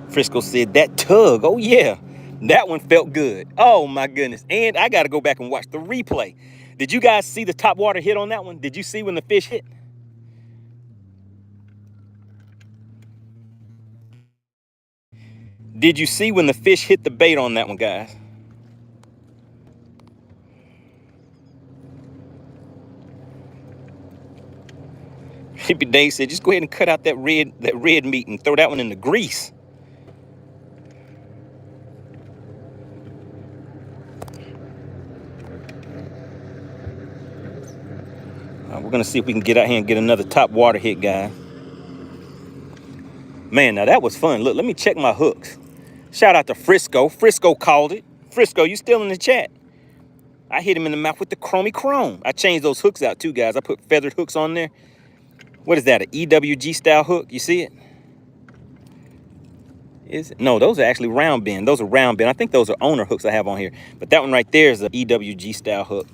Frisco said that tug, oh yeah, that one felt good. Oh my goodness, and I gotta go back and watch the replay. Did you guys see the top water hit on that one? Did you see when the fish hit? Did you see when the fish hit the bait on that one, guys? Hippie Dave said, just go ahead and cut out that red meat and throw that one in the grease. We're gonna see if we can get out here and get another top water hit, guys. Man, now that was fun. Look, let me check my hooks. Shout out to Frisco. Frisco called it. Frisco, you still in the chat? I hit him in the mouth with the chromey chrome. I changed those hooks out too, guys. I put feathered hooks on there. What is that, an EWG style hook? You see it? Is it? No, those are actually round bend. Those are round bend. I think those are owner hooks I have on here. But that one right there is an EWG style hook.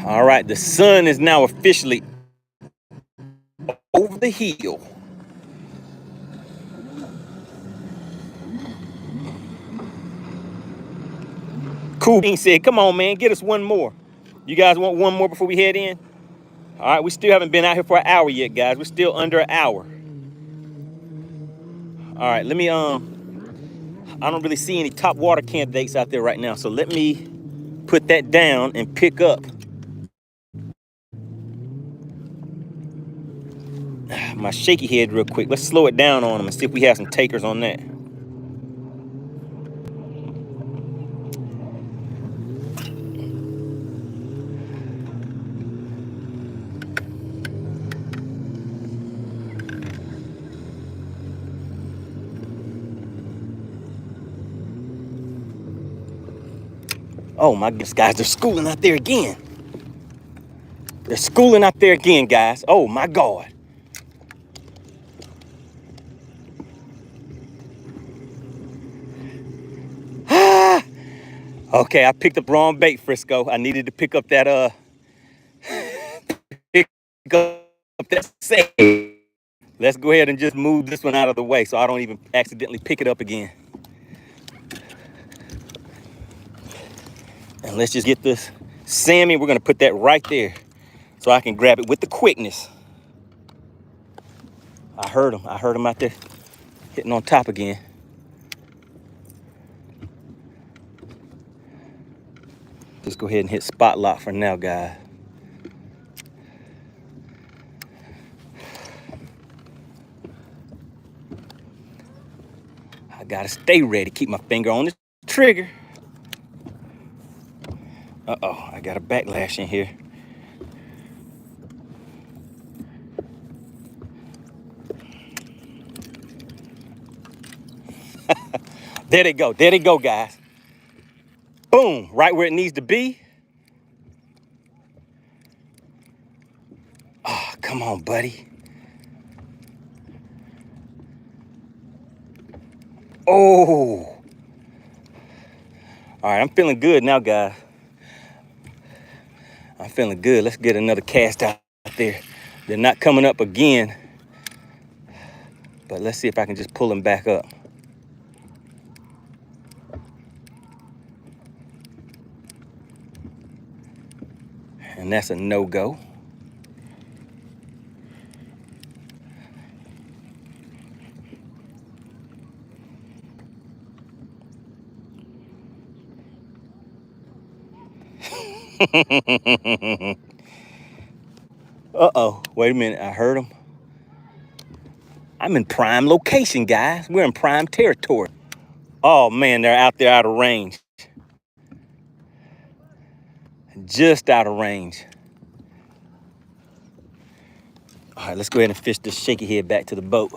All right, the sun is now officially over the hill. Cool Bean said, come on, man, get us one more. You guys want one more before we head in? All right, we still haven't been out here for an hour yet, guys. We're still under an hour. All right, let me, I don't really see any top water candidates out there right now, so let me put that down and pick up my shaky head real quick. Let's slow it down on them and see if we have some takers on that. Oh my goodness, guys, they're schooling out there again. They're schooling out there again, guys. Oh my God. Okay, I picked up wrong bait, Frisco. I needed to pick up that pick up that save. Let's go ahead and just move this one out of the way so I don't even accidentally pick it up again. And let's just get this salmon. We're gonna put that right there so I can grab it with the quickness. I heard him out there hitting on top again. Just go ahead and hit spot lock for now, guys. I gotta stay ready, keep my finger on the trigger. Uh-oh, I got a backlash in here. There they go, guys. Boom, right where it needs to be. Oh, come on, buddy. Oh. All right, I'm feeling good now, guys. I'm feeling good. Let's get another cast out there. They're not coming up again. But let's see if I can just pull them back up. And that's a no-go. Uh-oh, wait a minute, I heard him. I'm in prime location, guys. We're in prime territory. Oh man, they're out there out of range. Just out of range. All right, let's go ahead and fish this shaky head back to the boat.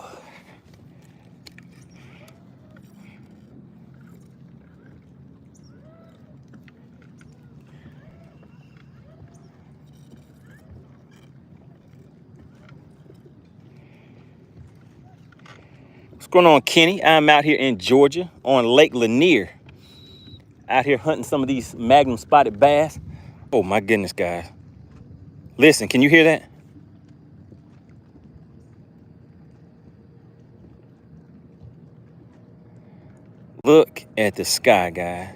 What's going on, Kenny? I'm out here in Georgia on Lake Lanier. Out here hunting some of these magnum spotted bass. Oh my goodness, guys. Listen, can you hear that? Look at the sky, guys.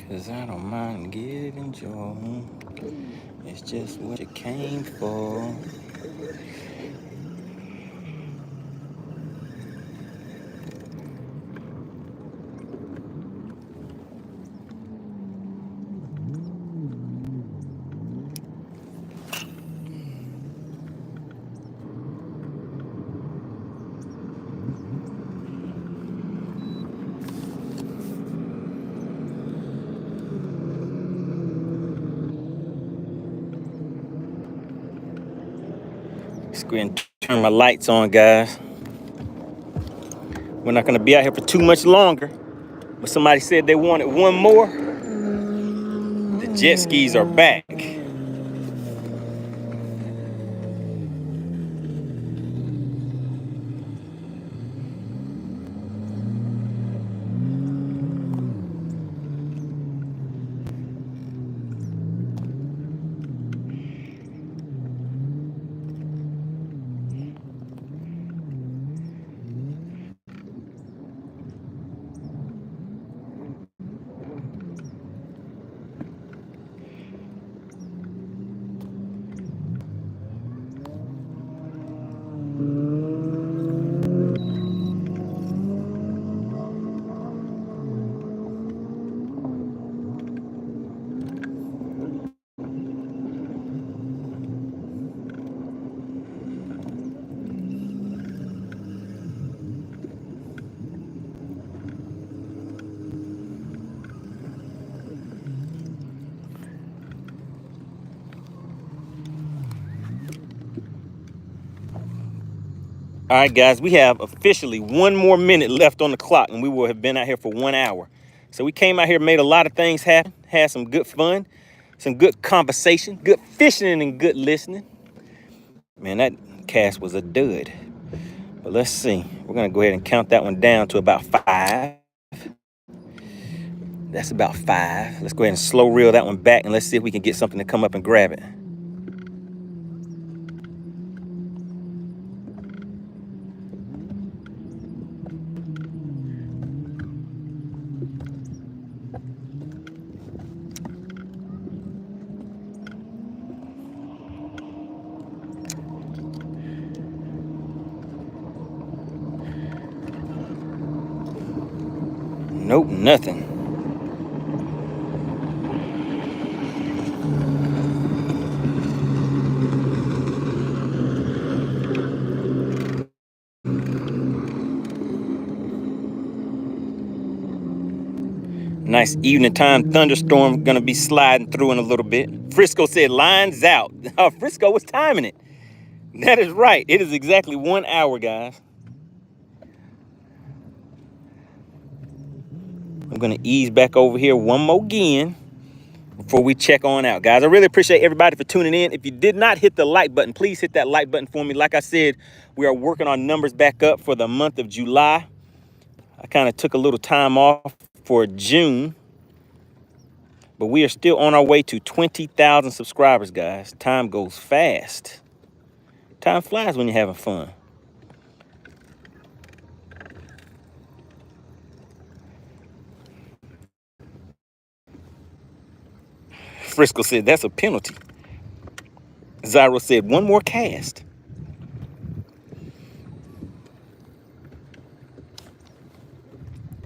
Cause I don't mind giving joy. It's just what you came for. Let's go ahead and turn my lights on, guys. We're not gonna be out here for too much longer. But somebody said they wanted one more. The jet skis are back. All right, guys, we have officially 1 more minute left on the clock, and we will have been out here for 1 hour. So we came out here, made a lot of things happen, had some good fun, some good conversation, good fishing, and good listening. Man, that cast was a dud. But let's see. We're going to go ahead and count that one down to about 5. That's about 5. Let's go ahead and slow reel that one back, and let's see if we can get something to come up and grab it. Nope, nothing. Nice evening time thunderstorm gonna be sliding through in a little bit. Frisco said lines out. Frisco was timing it. That is right. It is exactly 1 hour, guys. I'm gonna ease back over here one more again before we check on out, guys. I really appreciate everybody for tuning in. If you did not hit the like button, please hit that like button for me. Like I said, we are working our numbers back up for the month of July. I kind of took a little time off for June, but we are still on our way to 20,000 subscribers, guys. Time goes fast. Time flies when you're having fun. Frisco said, that's a penalty. Zyro said, one more cast.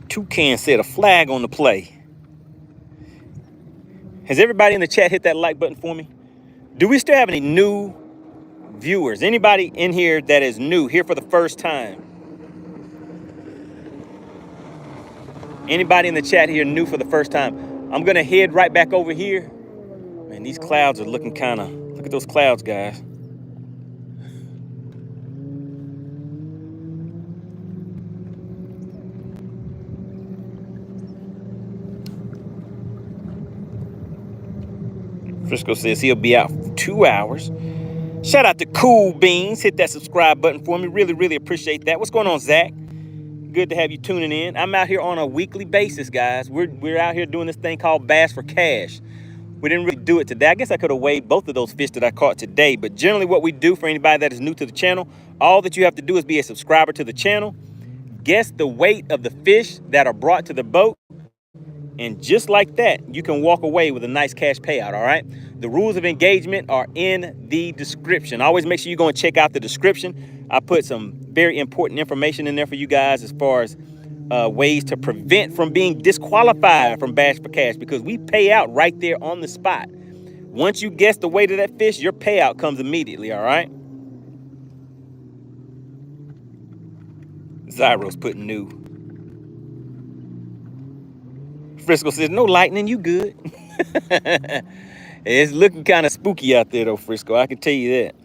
Toucan said, a flag on the play. Has everybody in the chat hit that like button for me? Do we still have any new viewers? Anybody in here that is new, here for the first time? Anybody in the chat here new for the first time? I'm gonna head right back over here. Man, these clouds are looking kind of, look at those clouds, guys. Frisco says he'll be out for 2 hours. Shout out to Cool Beans. Hit that subscribe button for me. Really, really appreciate that. What's going on, Zach? Good to have you tuning in. I'm out here on a weekly basis, guys. We're out here doing this thing called Bass for Cash. We didn't really do it today. I guess I could have weighed both of those fish that I caught today. But generally what we do for anybody that is new to the channel, all that you have to do is be a subscriber to the channel, guess the weight of the fish that are brought to the boat, and just like that, you can walk away with a nice cash payout, all right? The rules of engagement are in the description. Always make sure you go and check out the description. I put some very important information in there for you guys as far as ways to prevent from being disqualified from Bass for Cash, because we pay out right there on the spot. Once you guess the weight of that fish, your payout comes immediately, all right? Zyro's putting new. Frisco says, no lightning, you good. It's looking kind of spooky out there though, Frisco, I can tell you that.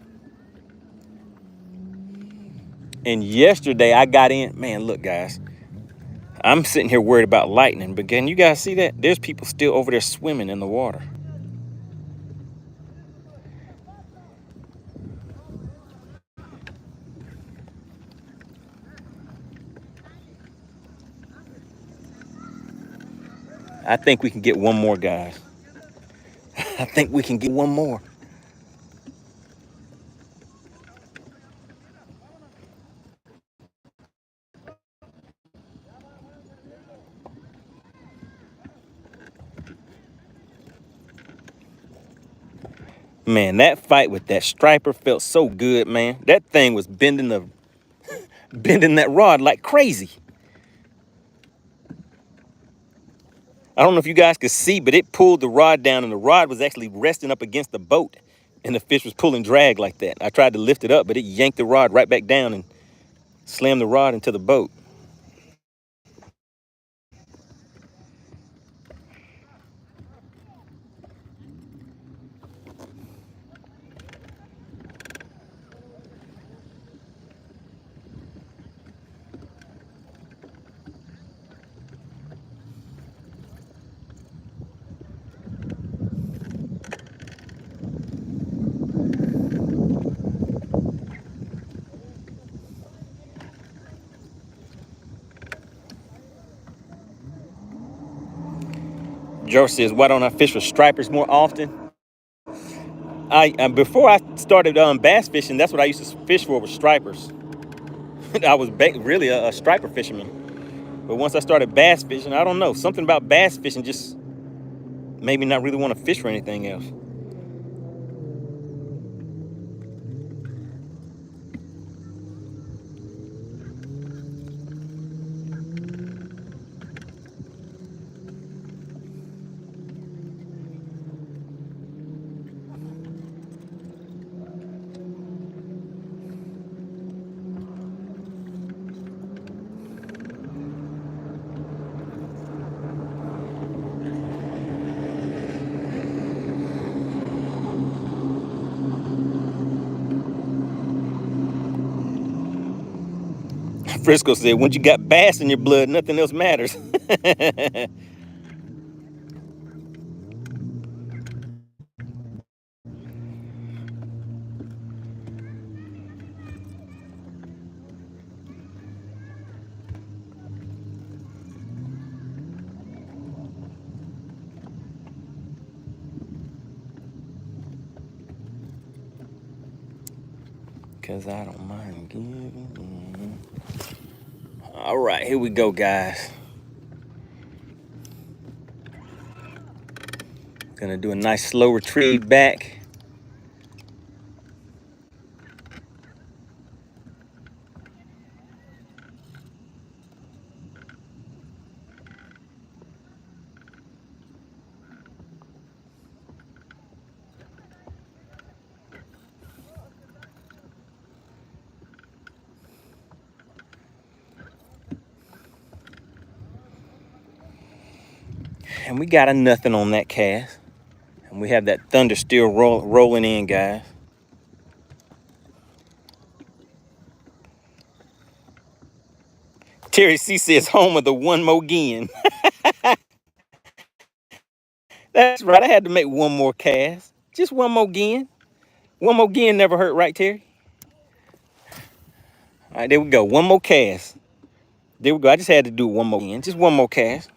And yesterday I got in, man, look guys, I'm sitting here worried about lightning, but can you guys see that? There's people still over there swimming in the water. I think we can get one more, guys. I think we can get one more. Man, that fight with that striper felt so good, man. That thing was bending that rod like crazy. I don't know if you guys could see, but it pulled the rod down, and the rod was actually resting up against the boat, and the fish was pulling drag like that. I tried to lift it up, but it yanked the rod right back down and slammed the rod into the boat. George says, why don't I fish for stripers more often? Before I started bass fishing, that's what I used to fish for, was stripers. I was really a striper fisherman. But once I started bass fishing, I don't know, something about bass fishing just made me not really want to fish for anything else. Frisco said, once you got bass in your blood, nothing else matters. Because I don't mind giving. All right, here we go, guys. Gonna do a nice slow retrieve back. And we got a nothing on that cast. And we have that thunder still rolling in, guys. Terry C says home of the one more again. That's right. I had to make one more cast. Just one more again. One more again never hurt, right, Terry? All right, there we go. One more cast. There we go. I just had to do one more again. Just one more cast.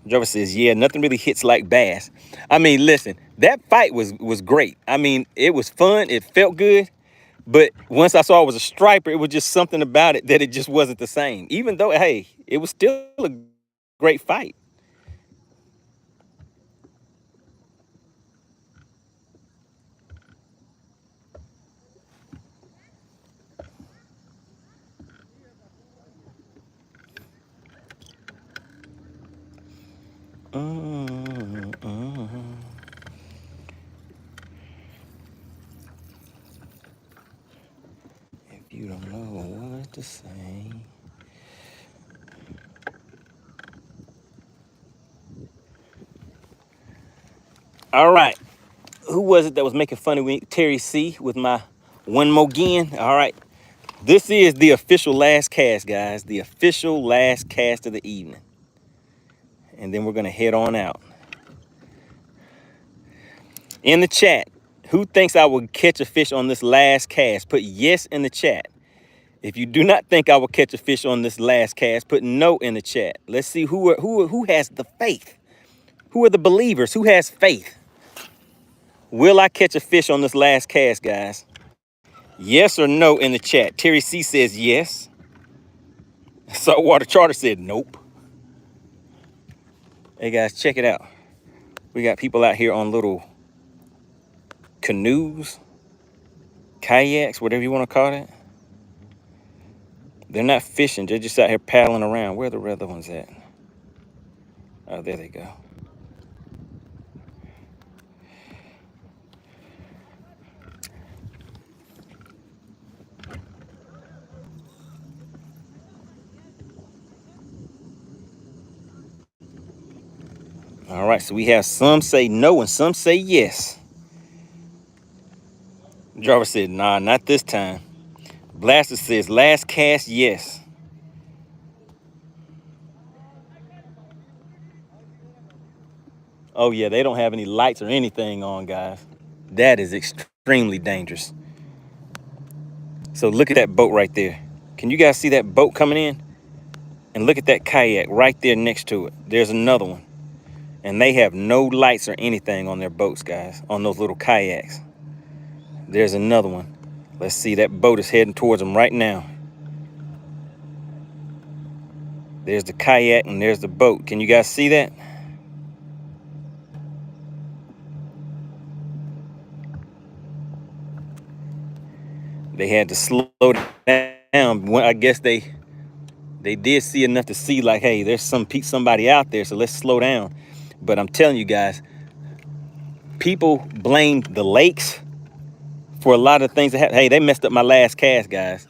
Trevor says, yeah, nothing really hits like bass. I mean, listen, that fight was great. I mean, it was fun. It felt good. But once I saw it was a striper, it was just something about it that it just wasn't the same. Even though, hey, it was still a great fight. If you don't know what to say. All right. Who was it that was making fun of me? Terry C with my one more again. All right. This is the official last cast, guys. The official last cast of the evening. And then we're going to head on out. In the chat, who thinks I will catch a fish on this last cast? Put yes in the chat. If you do not think I will catch a fish on this last cast, put no in the chat. Let's see who has the faith. Who are the believers? Who has faith? Will I catch a fish on this last cast, guys? Yes or no in the chat. Terry C says yes. Saltwater Charter said nope. Hey guys, check it out. We got people out here on little canoes, kayaks, whatever you want to call it. They're not fishing. They're just out here paddling around. Where are the other ones at? Oh, there they go. All right, so we have some say no and some say yes. Jarvis said, nah, not this time. Blaster says, last cast, yes. Oh, yeah, they don't have any lights or anything on, guys. That is extremely dangerous. So look at that boat right there. Can you guys see that boat coming in? And look at that kayak right there next to it. There's another one. And they have no lights or anything on their boats, guys, on those little kayaks. There's another one. Let's see, that boat is heading towards them right now. There's the kayak and there's the boat. Can you guys see that? They had to slow down. I guess they did see enough to see like, hey, there's somebody out there, so let's slow down. But I'm telling you guys, people blame the lakes for a lot of things that happen. Hey, they messed up my last cast, guys.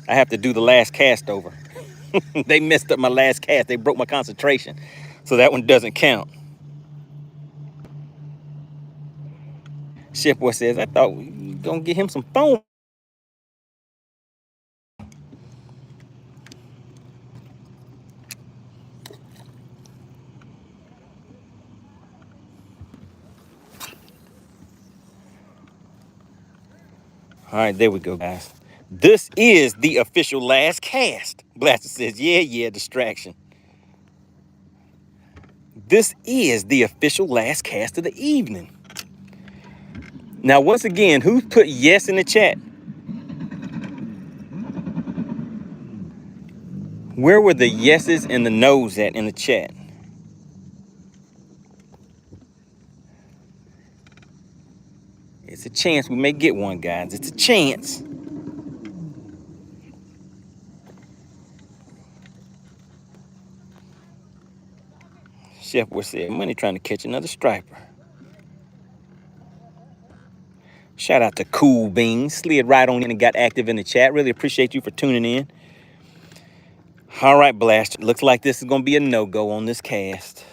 I have to do the last cast over. They messed up my last cast. They broke my concentration. So that one doesn't count. Chef Boy says, I thought we were gonna get him some phone. All right, there we go, guys. This is the official last cast. Blaster says, yeah, distraction. This is the official last cast of the evening. Now, once again, who put yes in the chat? Where were the yeses and the nos at in the chat? It's a chance we may get one, guys. It's a chance. Chef was said, Money trying to catch another striper. Shout out to Cool Beans. Slid right on in and got active in the chat. Really appreciate you for tuning in. All right, Blaster. Looks like this is going to be a no-go on this cast.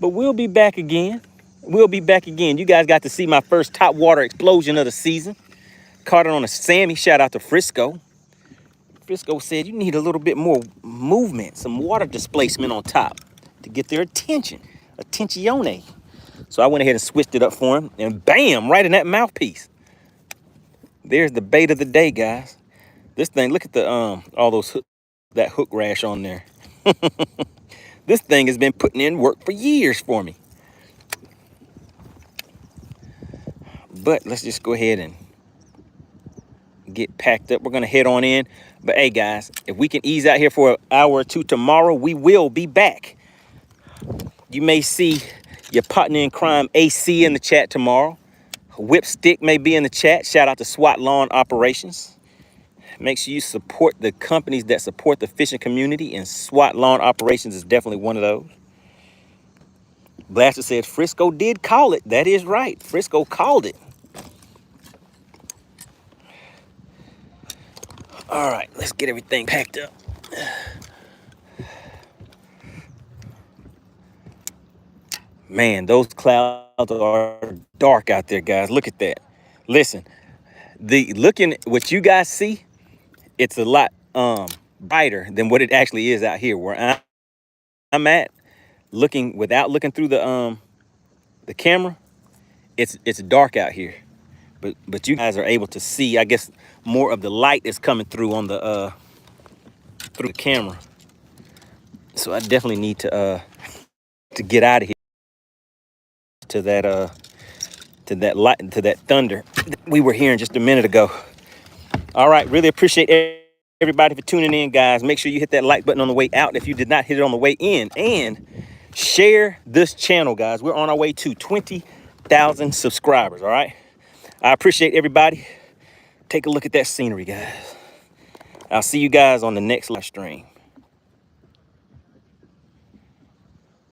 But we'll be back again. We'll be back again. You guys got to see my first top water explosion of the season. Caught it on a Sammy. Shout out to Frisco. Frisco said you need a little bit more movement, some water displacement on top to get their attention. Attenzione. So I went ahead and switched it up for him, and bam, right in that mouthpiece. There's the bait of the day, guys. This thing, look at the all those that hook rash on there. This thing has been putting in work for years for me. But let's just go ahead and get packed up. We're gonna head on in. But hey, guys, if we can ease out here for an hour or two tomorrow, we will be back. You may see your partner in crime AC in the chat tomorrow. Whipstick may be in the chat. Shout out to SWAT Lawn Operations. Make sure you support the companies that support the fishing community, and SWAT Lawn Operations is definitely one of those. Blaster said Frisco did call it. That is right. Frisco called it. All right, let's get everything packed up. Man, those clouds are dark out there, guys. Look at that. Listen, what you guys see, it's a lot brighter than what it actually is out here where I'm at. Without looking through the camera, it's dark out here. But you guys are able to see, I guess, more of the light is coming through on the through the camera. So I definitely need to get out of here to that light, to that thunder we were hearing just a minute ago. All right, really appreciate everybody for tuning in, guys. Make sure you hit that like button on the way out if you did not hit it on the way in, and share this channel, guys. We're on our way to 20,000 subscribers. All right, I appreciate everybody. Take a look at that scenery, guys. I'll see you guys on the next live stream.